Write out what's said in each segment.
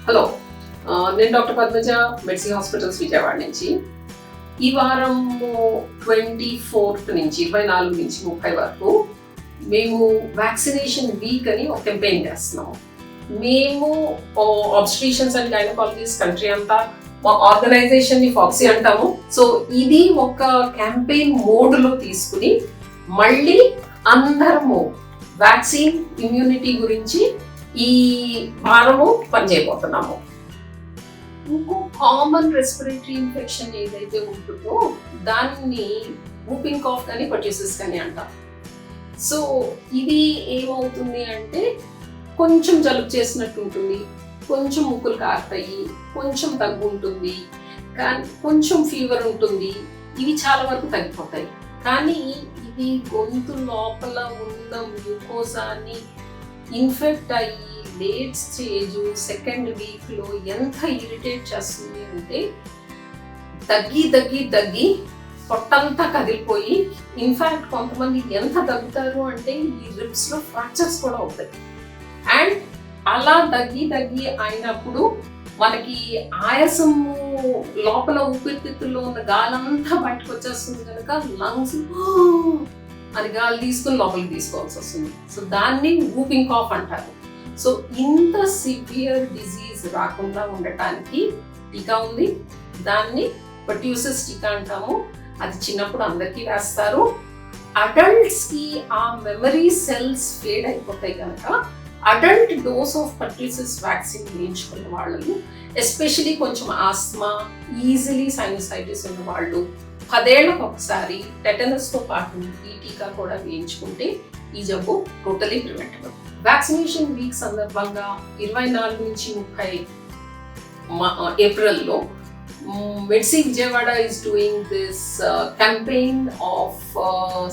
Hello, నేను doctor Padmaja, మెడ్సీ hospitals Vijayawada నుంచి. ఈ వారం 24 నుంచి 24 నుంచి 30 వరకు మేము వ్యాక్సినేషన్ వీక్ అని ఒక క్యాంపెయిన్ చేస్తున్నాము. మేము ఆబ్స్ట్రిషన్స్ అండ్ గైనకాలజిస్ట్ కంట్రీ అంతా మా ఆర్గనైజేషన్ని ఫాక్సీ అంటాము. సో ఇది ఒక క్యాంపెయిన్ మోడ్లో తీసుకుని మళ్ళీ అందరము వ్యాక్సిన్ ఇమ్యూనిటీ గురించి ఈ వారము పనిచేయబోతున్నాము. ఇంకో కామన్ రెస్పిరేటరీ ఇన్ఫెక్షన్ ఏదైతే ఉంటుందో దాన్ని వూపింగ్ కాఫ్ కానీ పర్ట్యూసిస్ కానీ అంటాం. సో ఇది ఏమవుతుంది అంటే కొంచెం జలుబు చేసినట్టు ఉంటుంది, కొంచెం ముక్కులు కారుతాయి, కొంచెం దగ్గు ఉంటుంది, కానీ కొంచెం ఫీవర్ ఉంటుంది. ఇవి చాలా వరకు తగ్గిపోతాయి. కానీ ఇది గొంతు లోపల ఉన్న మ్యూకోసాని ఇన్ఫెక్ట్ అయ్యి లేట్ స్టేజ్ సెకండ్ వీక్లో ఎంత ఇరిటేట్ చేస్తుంది అంటే దగ్గి పొట్టంతా కదిలిపోయి, ఇన్ఫాక్ట్ కొంతమంది ఎంత దగ్గుతారు అంటే ఈ రిబ్స్లో ఫ్రాక్చర్స్ కూడా అవుతాయి. అండ్ అలా దగ్గి అయినప్పుడు మనకి ఆయాసము లోపల ఊపిరితిత్తుల్లో ఉన్న గాలంతా బయటకు వచ్చేస్తుంది కనుక లంగ్స్ అని గాలి తీసుకుని లోపలికి తీసుకోవాల్సి వస్తుంది. సో దాన్ని వూపింగ్ కాఫ్ అంటారు. సో ఇంత సివియర్ డిజీజ్ రాకుండా ఉండటానికి టీకా ఉంది. దాన్ని పర్ట్యూసిస్ టీకా అంటాము. అది చిన్నప్పుడు అందరికీ వేస్తారు. అడల్ట్స్కి ఆ మెమరీ సెల్స్ ఫేడ్ అయిపోతాయి కనుక అడల్ట్ డోస్ ఆఫ్ పర్ట్యూసిస్ వ్యాక్సిన్ వేయించుకున్న వాళ్ళు, ఎస్పెషలీ కొంచెం ఆస్మా, ఈజీలీ సైనసైటిస్ ఉన్న వాళ్ళు 10 ఏళ్లకు ఒకసారి టెటనస్తో పాటు ఈ టీకా కూడా వేయించుకుంటే ఈ జబ్బు టోటలీ ప్రివెంటబుల్. వ్యాక్సినేషన్ వీక్ సందర్భంగా 24 నుంచి 30 ఏప్రిల్లో Medcy Vijayawada is doing this campaign of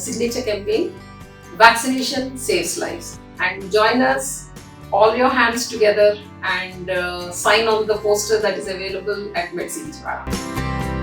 signature campaign, Vaccination Saves Lives. And join us, all your hands together, and sign on the poster that is available at Medcy Vijayawada.